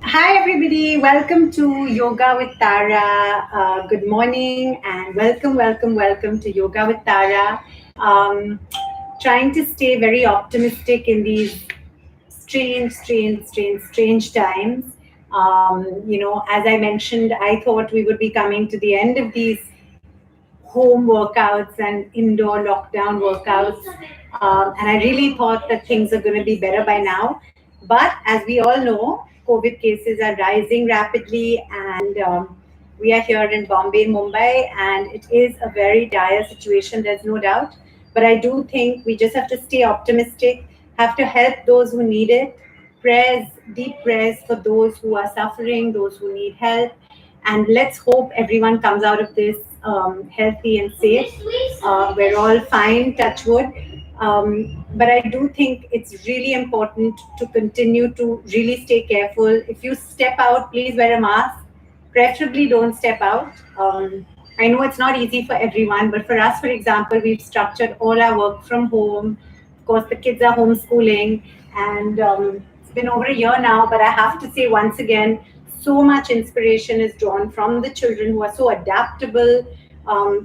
Hi, everybody. Welcome to Yoga with Tara. Good morning and welcome to Yoga with Tara. Um, Trying to stay very optimistic in these strange times. As I mentioned, I thought we would be coming to the end of these home workouts and indoor lockdown workouts. And I really thought that things are going to be better by now. But as we all know, COVID cases are rising rapidly, and we are here in Bombay, Mumbai, and it is a very dire situation, there's no doubt. But I do think we just have to stay optimistic, have to help those who need it, prayers, deep prayers for those who are suffering, those who need help, and let's hope everyone comes out of this healthy and safe. We're all fine, touch wood. But I do think it's really important to continue to really stay careful. If you step out, please wear a mask. Preferably don't step out. I know it's not easy for everyone, but for us, for example, we've structured all our work from home. Of course, the kids are homeschooling, and it's been over a year now, but I have to say once again, so much inspiration is drawn from the children who are so adaptable.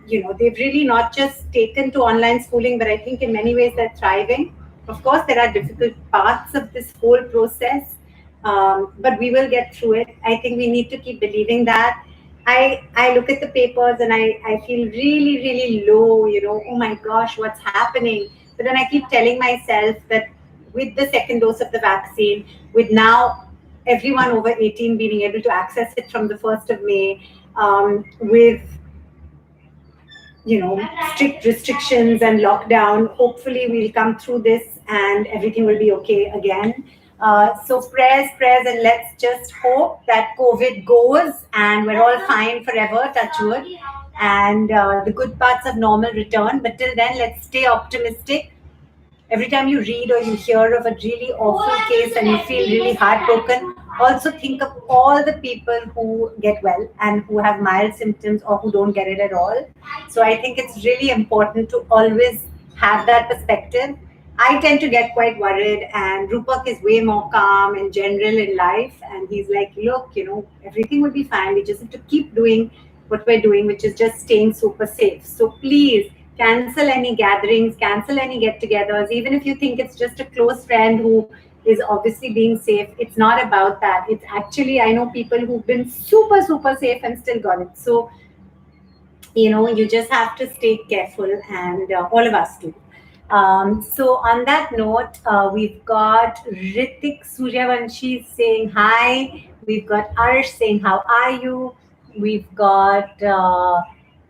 They've really not just taken to online schooling, but I think in many ways they're thriving. Of course, there are difficult parts of this whole process, but we will get through it. I think we need to keep believing that. I look at the papers and I feel really, really low, oh my gosh, what's happening? But then I keep telling myself that with the second dose of the vaccine, with now everyone over 18 being able to access it from the 1st of May, with strict restrictions and lockdown, hopefully we'll come through this and everything will be okay again. So prayers, and let's just hope that COVID goes and we're all fine forever, touch wood, and the good parts of normal return. But till then, let's stay optimistic. Every time you read or you hear of a really awful case and you feel really heartbroken, also think of all the people who get well and who have mild symptoms or who don't get it at all. So I think it's really important to always have that perspective. I tend to get quite worried, and Rupak is way more calm in general in life. And he's like, look, everything will be fine. We just have to keep doing what we're doing, which is just staying super safe. So please cancel any gatherings, cancel any get togethers, even if you think it's just a close friend who is obviously being safe. It's not about that. It's actually, I know people who've been super safe and still got it. So, you just have to stay careful, and all of us do. So on that note, we've got Ritik Suryavanshi saying hi. We've got Arsh saying how are you. We've got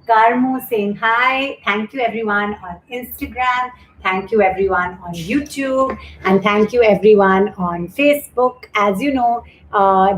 Karmu saying hi. Thank you everyone on Instagram. Thank you everyone on YouTube. And thank you everyone on Facebook. As you know,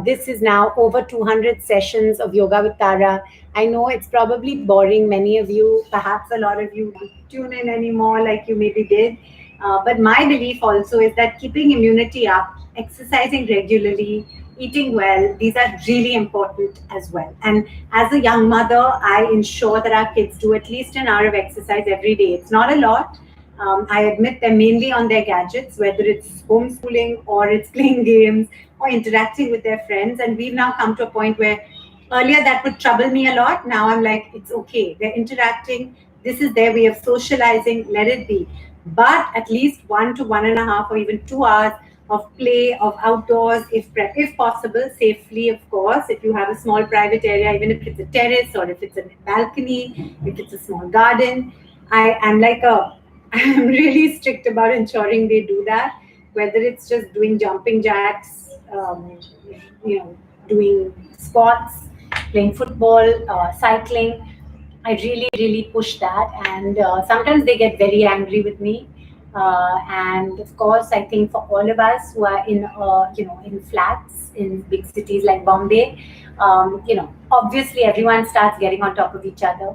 this is now over 200 sessions of Yoga with Tara. I know it's probably boring many of you. Perhaps a lot of you don't tune in anymore like you maybe did. But my belief also is that keeping immunity up, exercising regularly, eating well, these are really important as well. And as a young mother, I ensure that our kids do at least an hour of exercise every day. It's not a lot. I admit they're mainly on their gadgets, whether it's homeschooling or it's playing games or interacting with their friends. And we've now come to a point where earlier that would trouble me a lot. Now I'm like, it's okay. They're interacting. This is their way of socializing. Let it be. But at least 1 to 1.5 or even 2 hours of play, of outdoors, if possible, safely, of course. If you have a small private area, even if it's a terrace or if it's a balcony, if it's a small garden, I'm really strict about ensuring they do that. Whether it's just doing jumping jacks, doing sports, playing football, cycling. I really, really push that, and sometimes they get very angry with me. And of course, I think for all of us who are in flats in big cities like Bombay, obviously everyone starts getting on top of each other.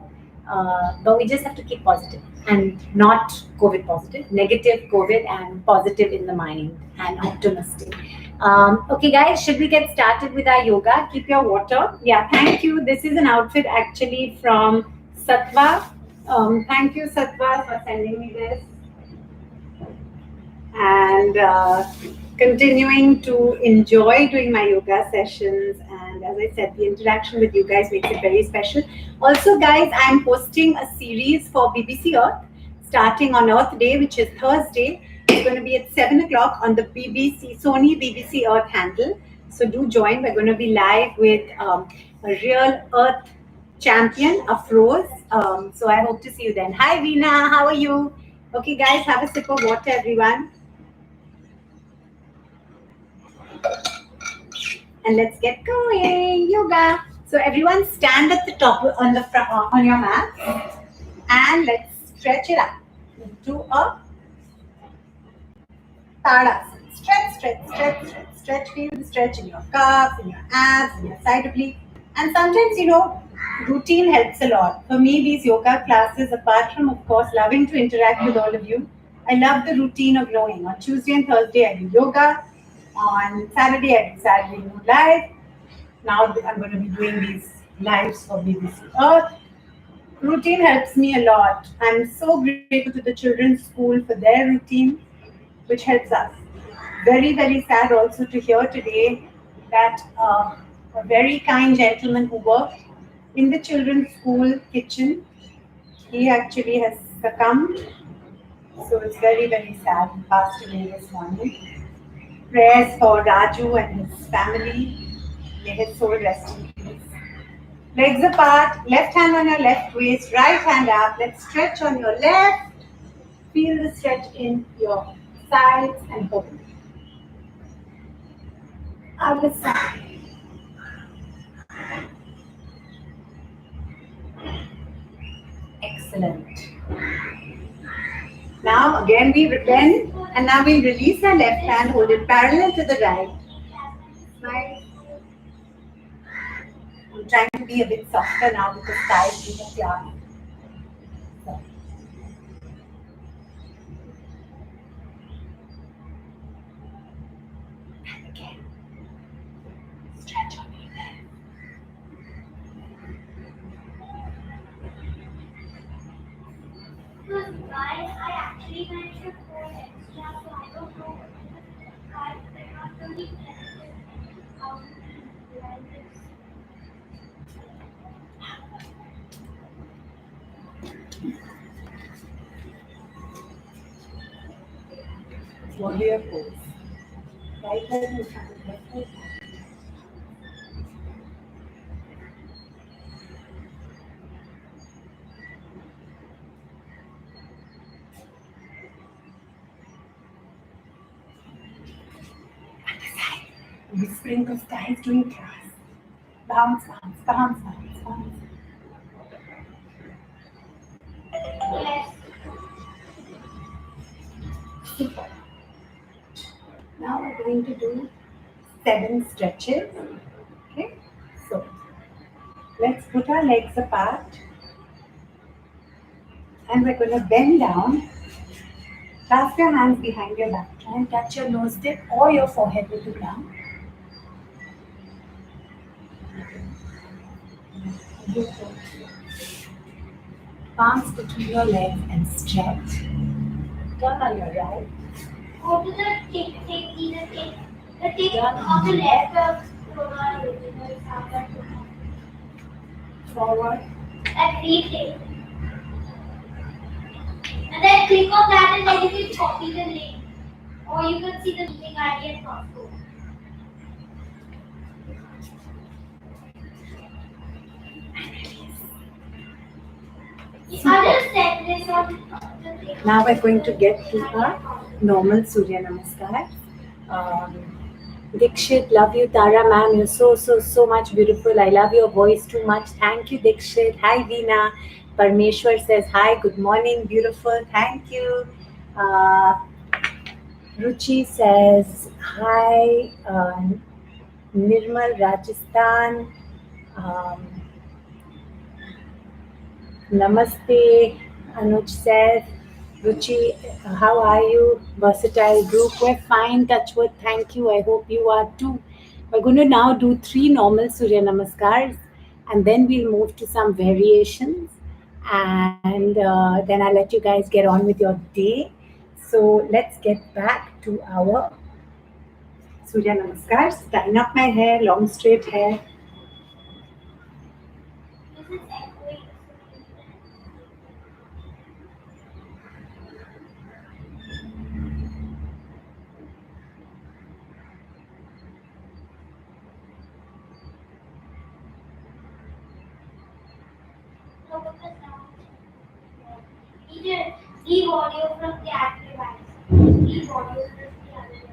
But we just have to keep positive and not COVID positive, negative COVID and positive in the mind and optimistic. Okay, guys, should we get started with our yoga? Keep your water. Yeah, thank you. This is an outfit actually from Satva. Thank you, Satva, for sending me this. And continuing to enjoy doing my yoga sessions. And as I said, the interaction with you guys makes it very special. Also, guys, I'm hosting a series for BBC Earth starting on Earth Day, which is Thursday. It's going to be at 7 o'clock on the Sony BBC Earth handle. So do join. We're going to be live with a real Earth champion, Afroz. So I hope to see you then. Hi, Veena. How are you? Okay, guys, have a sip of water, everyone. And let's get going. Yoga. So everyone stand at the top on the front, on your mat, and let's stretch it up into a Tara. Stretch, stretch, stretch, stretch, stretch. Feel the stretch in your calves, in your abs, in your side oblique. And sometimes, routine helps a lot. For me, these yoga classes, apart from, of course, loving to interact with all of you, I love the routine of knowing. On Tuesday and Thursday, I do yoga. On Saturday, I do Saturday Mood Live. Now I'm going to be doing these lives for BBC Earth. Routine helps me a lot. I'm so grateful to the children's school for their routine, which helps us. Very, very sad also to hear today that a very kind gentleman who worked in the children's school kitchen, he actually has succumbed. So it's very, very sad. He passed away this morning. Prayers for Raju and his family. May his soul rest in peace. Legs apart, left hand on your left waist, right hand up. Let's stretch on your left. Feel the stretch in your sides and hold. Other side. Excellent. Now again we bend and now we'll release our left hand, hold it parallel to the right. Smile. I'm trying to be a bit softer now because thighs is a yarn. And again. Stretch on your left. Guys, I actually mentioned 4 extra, so I don't know. Guys, they're not really how to realize this. Warrior pose. Right hand in front, left hand. Whispering because thighs doing class. Bounce, bounce, bounce, bounce, bounce. Yes. Super. Now we're going to do 7 stretches. Okay, so let's put our legs apart and we're going to bend down. Clasp your hands behind your back. Try and touch your nose tip or your forehead with the ground. Palms between your legs and stretch. Turn on your right. Go to the tick, either tick. The tick on the left of Corona original sound. Forward. That free tick. And then click on that and then you can copy the link. Or you can see the meeting ID and passcode. I just set this on the thing. Now we're going to get to our normal Surya Namaskar. Dikshit, love you, Tara ma'am. You're so much beautiful. I love your voice too much. Thank you, Dikshit. Hi, Veena. Parmeshwar says hi. Good morning, beautiful. Thank you. Ruchi says hi. Nirmal, Rajasthan. Namaste. Anuj says, Ruchi, how are you? Versatile group. We're fine, Touchwood. Thank you. I hope you are too. We're going to now do 3 normal Surya Namaskars and then we'll move to some variations and then I'll let you guys get on with your day. So let's get back to our Surya Namaskar. Tying up my hair, long straight hair. This is echoing. No, because now either leave audio from the active device. Leave audio from the other device.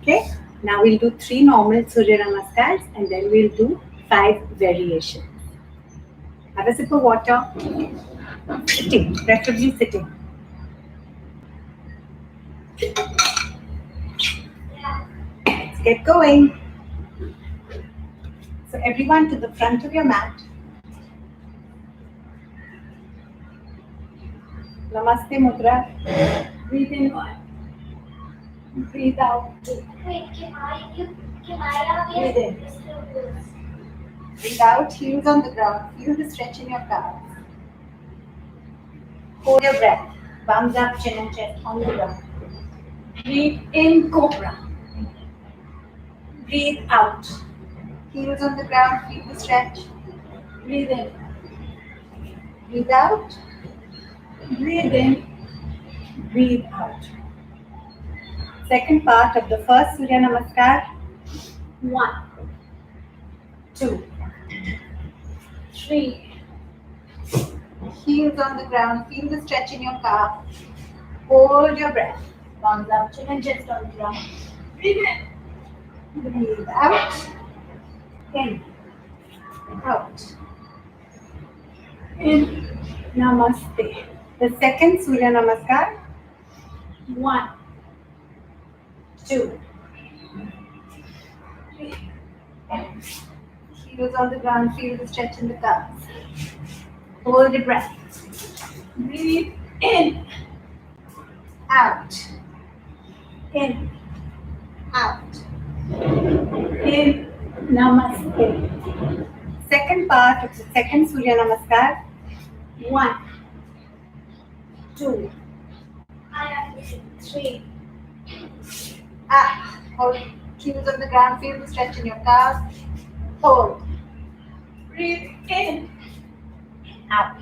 Okay, now we'll do 3 normal Surya Namaskars and then we'll do 5 variations. Have a sip of water. Sitting, preferably sitting. Yeah. Let's get going. So everyone to the front of your mat. Namaste Mudra. Breathe in 1. Breathe out 2. Wait, can I have Breathe in. your Breathe out, heels on the ground. Feel the stretch in your calves. Hold your breath. Bums up, chin and chest on the ground. Breathe in, cobra. Breathe out. Heels on the ground, feel the stretch. Breathe in. Breathe out. Breathe in. Breathe out. Second part of the first Surya Namaskar. 1, 2, 3. Heels on the ground, feel the stretch in your calf. Hold your breath. Palms up, chin and chest on the ground. Breathe in. Breathe out. In. Out. In. Namaste. The second Surya Namaskar. 1, 2, 3. Heels on the ground, feel the stretch in the calves. Hold the breath. Breathe in. Out. In. Out. In. Namaste. Second part of the second Surya Namaskar. 1, 2, I have 3. Up. Hold. Heels on the ground. Feel the stretch in your calves. Hold. Breathe in. Out.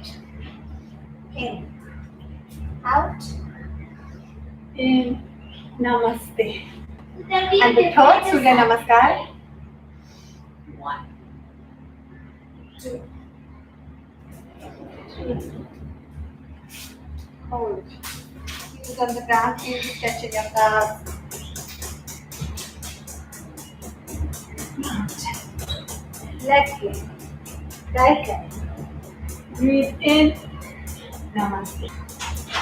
In. Out. In. Namaste. And the third Surya Namaskar. 1, 2, 3. Hold. Heels on the ground. Feel the stretch in your calves. Out. Left leg. Right leg. Breathe in. Namaste.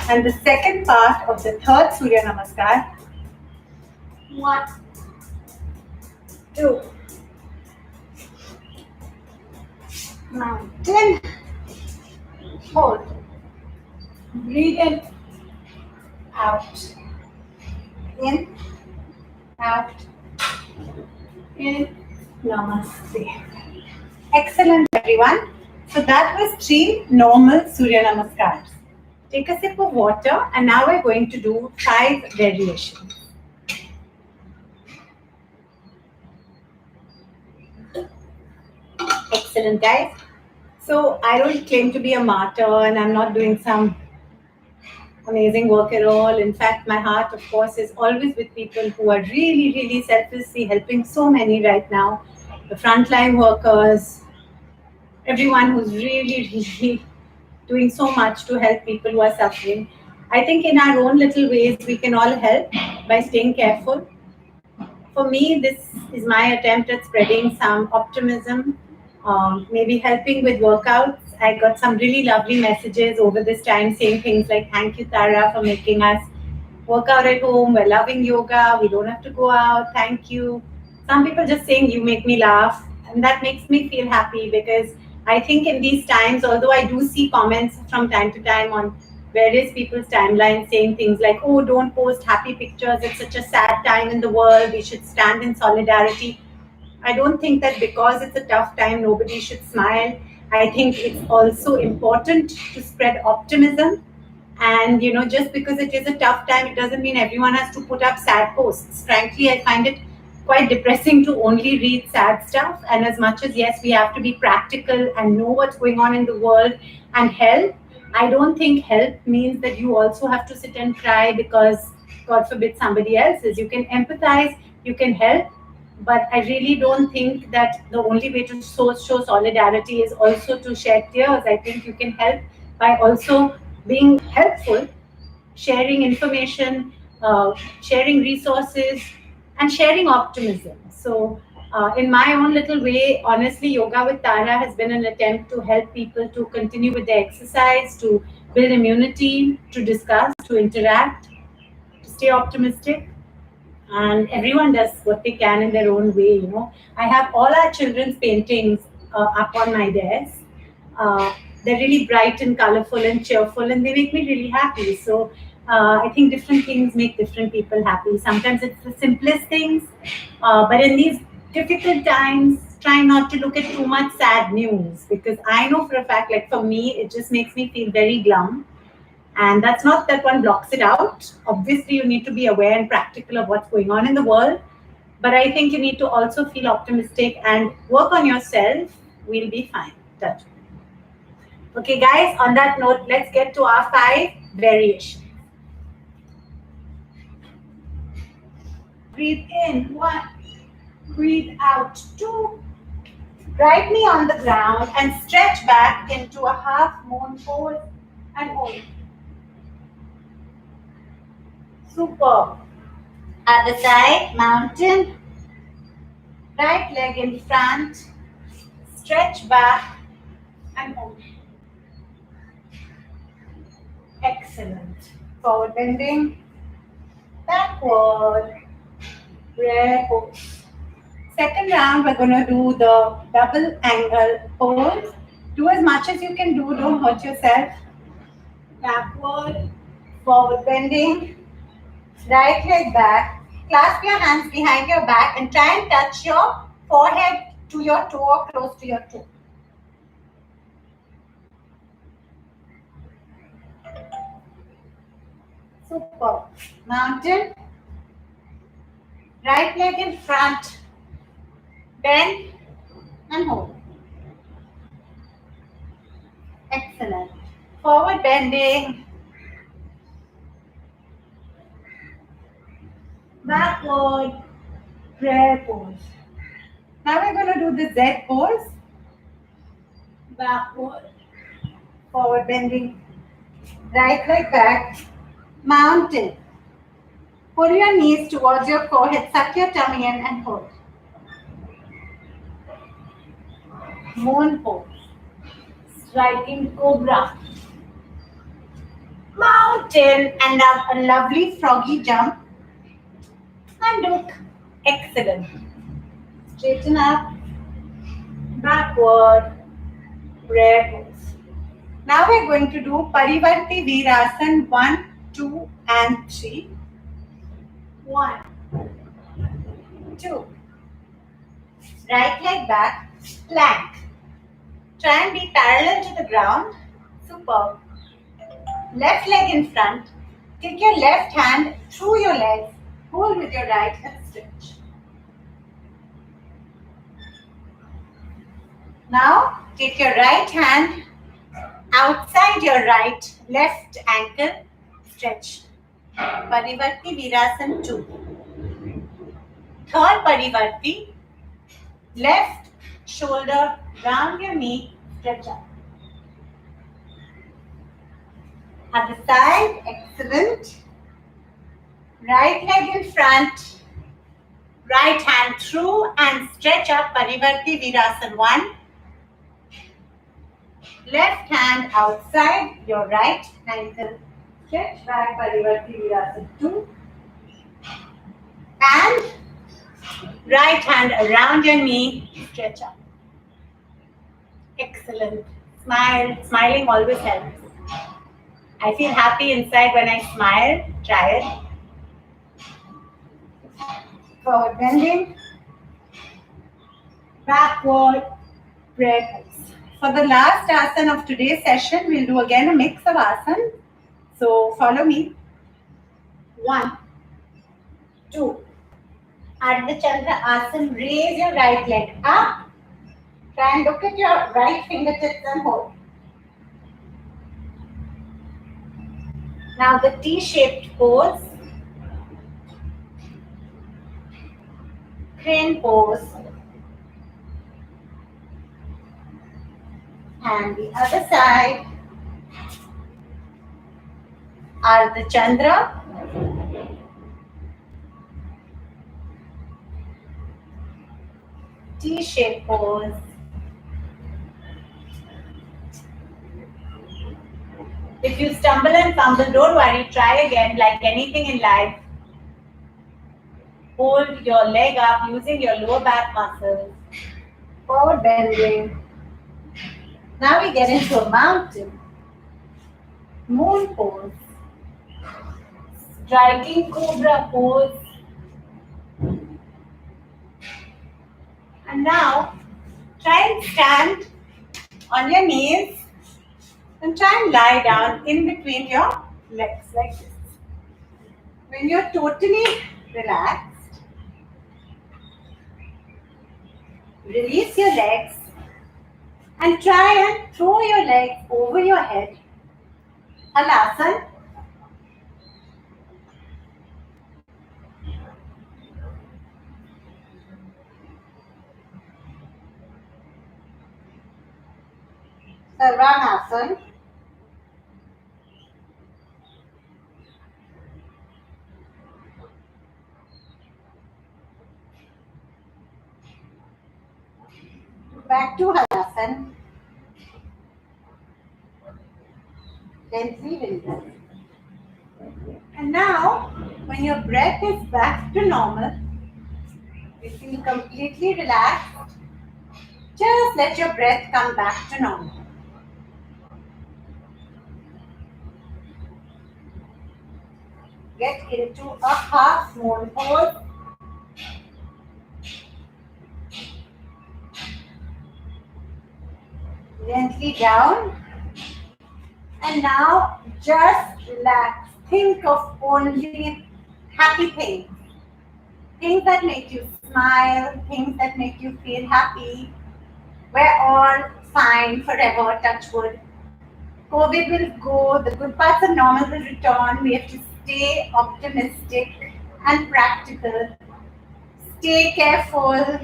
And the second part of the third Surya Namaskar. 1, 2. Mountain. Hold. Breathe in. Out. In. Out. In. Namaste. Excellent, everyone. So that was 3 normal Surya Namaskars. Take a sip of water and now we're going to do 5 variations. Excellent, guys. So I don't claim to be a martyr and I'm not doing some amazing work at all. In fact, my heart, of course, is always with people who are really, really selflessly helping so many right now. The frontline workers, everyone who's really, really doing so much to help people who are suffering. I think in our own little ways, we can all help by staying careful. For me, this is my attempt at spreading some optimism, maybe helping with workouts. I got some really lovely messages over this time saying things like, thank you, Tara, for making us work out at home. We're loving yoga. We don't have to go out. Thank you. Some people just saying, you make me laugh. And that makes me feel happy because I think in these times, although I do see comments from time to time on various people's timelines saying things like, oh, don't post happy pictures, it's such a sad time in the world, we should stand in solidarity. I don't think that because it's a tough time, nobody should smile. I think it's also important to spread optimism. And just because it is a tough time, it doesn't mean everyone has to put up sad posts. Frankly, I find it quite depressing to only read sad stuff. And as much as, yes, we have to be practical and know what's going on in the world and help, I don't think help means that you also have to sit and cry because, God forbid, somebody else is. You can empathize, you can help, but I really don't think that the only way to show solidarity is also to shed tears. I think you can help by also being helpful, sharing information, sharing resources, and sharing optimism. So, in my own little way, honestly, Yoga with Tara has been an attempt to help people to continue with their exercise, to build immunity, to discuss, to interact, to stay optimistic. And everyone does what they can in their own way. I have all our children's paintings up on my desk. They're really bright and colorful and cheerful, and they make me really happy. So I think different things make different people happy. Sometimes it's the simplest things, but in these difficult times, try not to look at too much sad news, because I know for a fact, like for me, it just makes me feel very glum. And that's not that one blocks it out. Obviously, you need to be aware and practical of what's going on in the world. But I think you need to also feel optimistic and work on yourself. We'll be fine. Touch. Okay, guys, on that note, let's get to our 5 variations. Breathe in, 1. Breathe out, 2. Right knee on the ground and stretch back into a half moon pose and hold. Super. Other side, mountain. Right leg in front. Stretch back and hold. Excellent. Forward bending. Backward. Prayer pose. Second round, we're going to do the double angle pose. Do as much as you can do. Don't hurt yourself. Backward. Forward bending. Right leg back, clasp your hands behind your back and try and touch your forehead to your toe or close to your toe. Super. Mountain. Right leg in front. Bend and hold. Excellent. Forward bending. Backward, prayer pose. Now we're going to do the Z pose. Backward, forward bending, right leg back, mountain. Pull your knees towards your forehead, suck your tummy in and hold. Moon pose. Striking cobra. Mountain, and now a lovely froggy jump. And look, excellent. Straighten up, backward, prayer pose. Now we're going to do Parivarti Veerasana 1, 2, and 3. 1, 2. Right leg back, plank. Try and be parallel to the ground. Superb. Left leg in front. Take your left hand through your legs. Hold with your right and stretch. Now, take your right hand outside your left ankle, stretch. Parivarti Veerasana 2. Third Parivarti, left shoulder round your knee, stretch up. Other side, excellent. Right leg in front, right hand through and stretch up, Parivarti Veerasana 1. Left hand outside your right ankle, stretch back, Parivarti Veerasana 2. And right hand around your knee, stretch up. Excellent. Smile. Smiling always helps. I feel happy inside when I smile. Try it. Forward bending. Backward breaths. For the last asana of today's session, we'll do again a mix of asanas. So follow me. 1, 2. Ardha Chandra Asana, raise your right leg up. Try and look at your right fingertips and hold. Now the T-shaped pose. Crane pose. And the other side. Ardha Chandra. T-shaped pose. If you stumble and fumble, don't worry, try again. Like anything in life, hold your leg up using your lower back muscles. Forward bending. Now we get into a mountain. Moon pose. Striking cobra pose. And now, try and stand on your knees and try and lie down in between your legs like this. When you're totally relaxed, release your legs and try and throw your legs over your head. Halasana. Sarvanasana. Back to Halasana. Gently release. And now, when your breath is back to normal, you feel completely relaxed. Just let your breath come back to normal. Get into a half moon pose. Gently down. And now just relax. Think of only happy things. Things that make you smile, things that make you feel happy. We're all fine forever, touch wood. COVID will go, the good parts of normal will return. We have to stay optimistic and practical. Stay careful.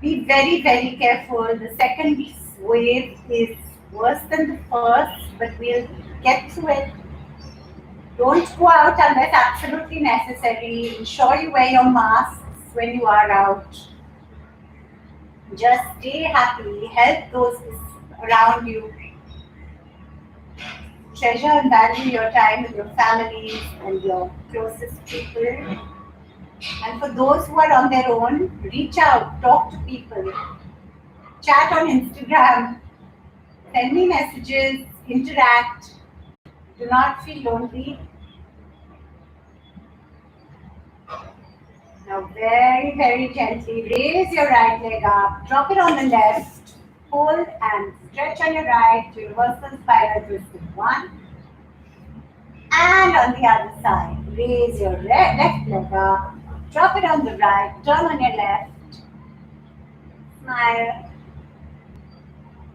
Be very, very careful. The second wave is worse than the first, but we'll get through it. Don't go out unless absolutely necessary. Ensure you wear your masks when you are out. Just stay happy. Help those around you. Treasure and value your time with your families and your closest people. And for those who are on their own, reach out, talk to people, chat on Instagram, send me messages, interact. Do not feel lonely. Now very, very gently raise your right leg up, drop it on the left, hold and stretch on your right, universal spiral twist in 1. And on the other side, raise your left leg up, drop it on the right, turn on your left, smile,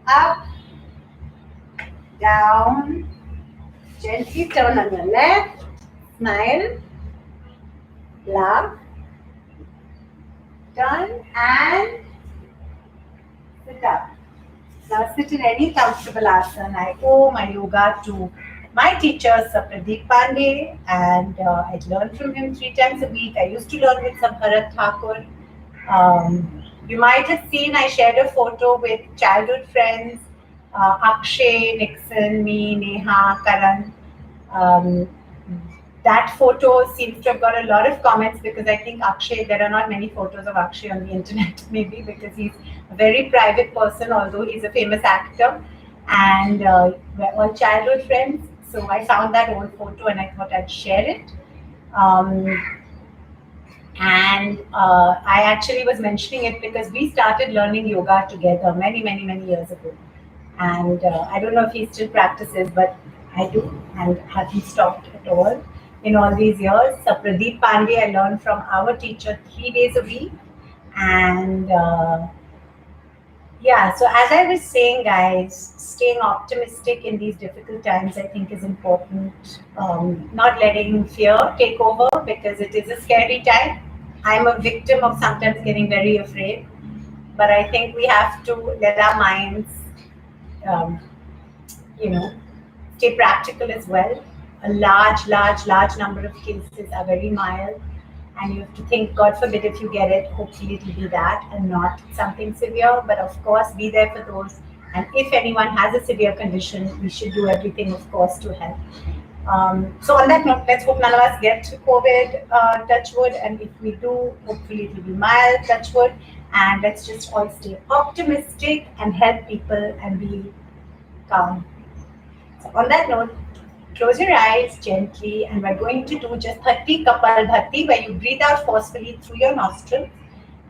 up, down, gently turn on your left, smile, laugh, turn and sit up. Now sit in any comfortable asana. I owe my yoga to my teacher, Sir Pradeep Pandey, and I learned from him 3 times a week. I used to learn with some Bharat Thakur. You might have seen I shared a photo with childhood friends, Akshay, Nixon, me, Neha, Karan. That photo seems to have got a lot of comments because I think Akshay, there are not many photos of Akshay on the internet, maybe because he's a very private person, although he's a famous actor. And we're all childhood friends. So I found that old photo and I thought I'd share it. Um, and I actually was mentioning it because we started learning yoga together many years ago. And I don't know if he still practices, but I do, and haven't stopped at all in all these years. So Pradeep Pandey, I learned from our teacher 3 days a week, and yeah. So as I was saying, guys, staying optimistic in these difficult times, I think, is important. Not letting fear take over because it is a scary time. I'm a victim of sometimes getting very afraid, but I think we have to let our minds, um, you know, stay practical as well. A large number of cases are very mild, and you have to think, God forbid, if you get it, hopefully it will be that and not something severe. But of course, be there for those. And if anyone has a severe condition, we should do everything, of course, to help. So on that note, let's hope none of us get COVID, touch wood, and if we do, hopefully it will be mild, touch wood. And let's just all stay optimistic and help people and be calm. So on that note, close your eyes gently, and we're going to do just 30 Kapal Bhati, where you breathe out forcefully through your nostrils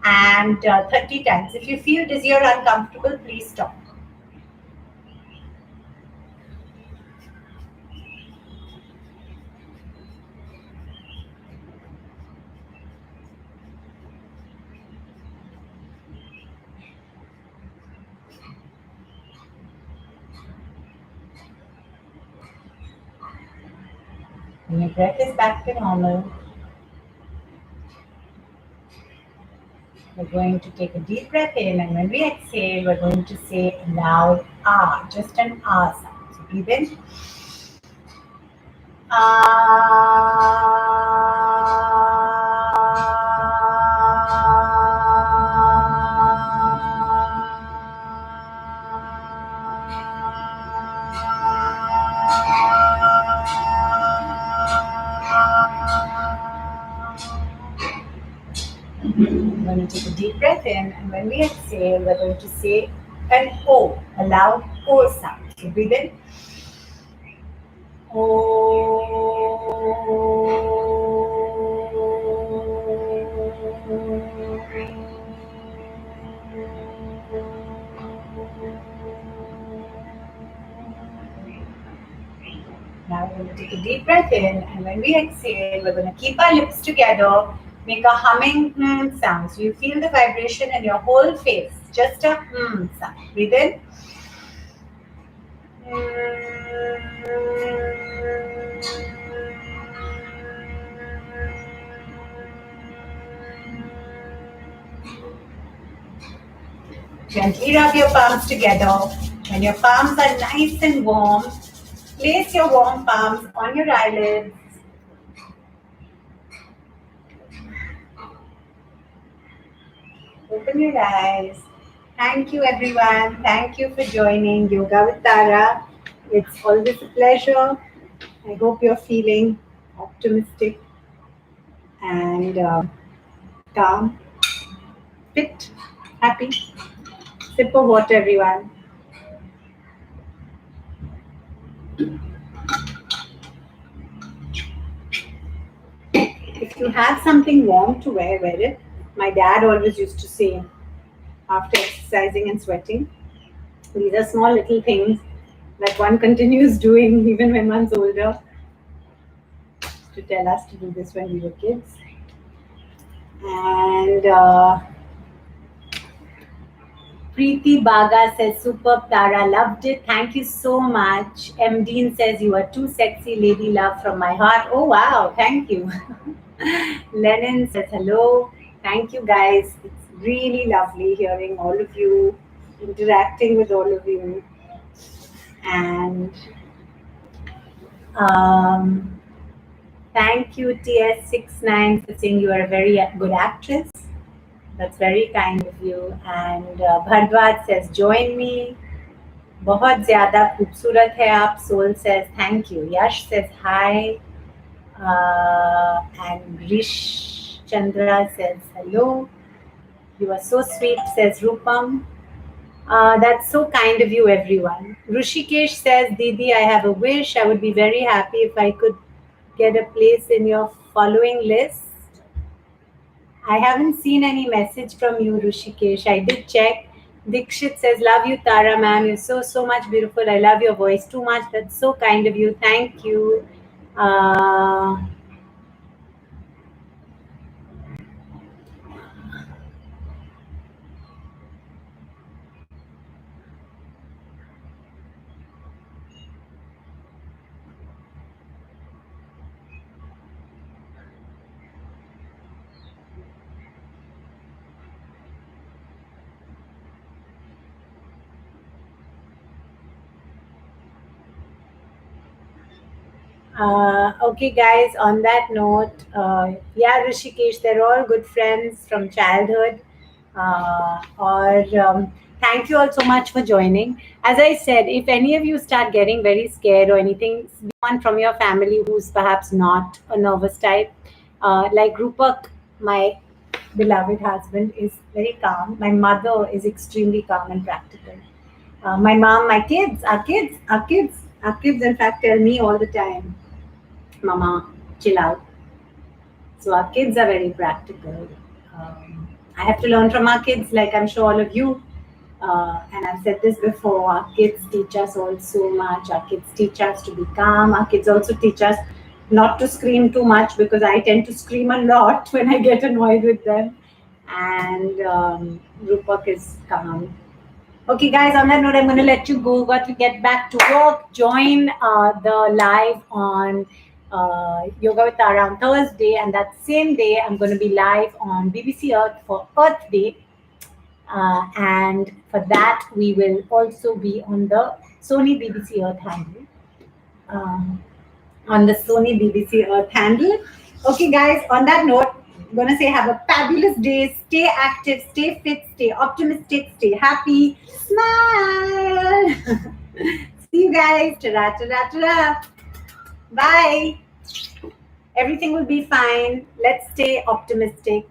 and 30 times. If you feel dizzy or uncomfortable, please stop. When your breath is back to normal, we're going to take a deep breath in, and when we exhale, we're going to say a loud ah, just an ah sound. So breathe in. We're going to take a deep breath in, and when we exhale, we're going to say an O, a loud O sound. So breathe in. Now we're going to take a deep breath in, and when we exhale, we're going to keep our lips together, make a humming sound. So you feel the vibration in your whole face, just a sound. Breathe in. Gently rub your palms together. When your palms are nice and warm, place your warm palms on your eyelids. Open your eyes. Thank you, everyone. Thank you for joining Yoga with Tara. It's always a pleasure. I hope you're feeling optimistic and calm, fit, happy. Sip of water, everyone. If you have something warm to wear, wear it. My dad always used to say, after exercising and sweating, these are small little things that one continues doing even when one's older, to tell us to do this when we were kids. And Preeti Baga says, superb Tara, loved it. Thank you so much. M. Dean says, you are too sexy, lady love from my heart. Oh wow, thank you. Lennon says, hello. Thank you guys. It's really lovely hearing all of you, interacting with all of you. And thank you, TS69, for saying you are a very good actress. That's very kind of you. And Bhardwaj says, join me. बहुत ज़्यादा खूबसूरत है आप. Soul says, thank you. Yash says, hi. And Grish Chandra says, hello. You are so sweet, says Rupam. That's so kind of you, everyone. Rushikesh says, Didi, I have a wish. I would be very happy if I could get a place in your following list. I haven't seen any message from you, Rushikesh. I did check. Dikshit says, love you, Tara, ma'am. You're so, so much beautiful. I love your voice too much. That's so kind of you. Thank you. Uh, okay, guys, on that note, yeah, Rishikesh, they're all good friends from childhood. Or Thank you all so much for joining. As I said, if any of you start getting very scared or anything, someone from your family who's perhaps not a nervous type, like Rupak, my beloved husband, is very calm. My mother is extremely calm and practical. My mom, my kids, our kids, in fact, tell me all the time, Mama, chill out. So our kids are very practical. I have to learn from our kids, like I'm sure all of you. And I've said this before, our kids teach us all so much. Our kids teach us to be calm. Our kids also teach us not to scream too much because I tend to scream a lot when I get annoyed with them. And Rupak is calm. Okay, guys, on that note, I'm going to let you go. Got to get back to work. Join the live on Yoga with Tara on Thursday. And that same day, I'm going to be live on BBC Earth for Earth Day. And for that, we will also be on the Sony BBC Earth handle. Um, on the Sony BBC Earth handle. Okay, guys, on that note, I'm going to say have a fabulous day. Stay active, stay fit, stay optimistic, stay happy. Smile. See you guys. Ta-ra, ta-ra, ta-ra. Bye. Everything will be fine. Let's stay optimistic.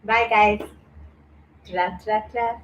Bye, guys. Ta-ra, ta-ra, ta-ra.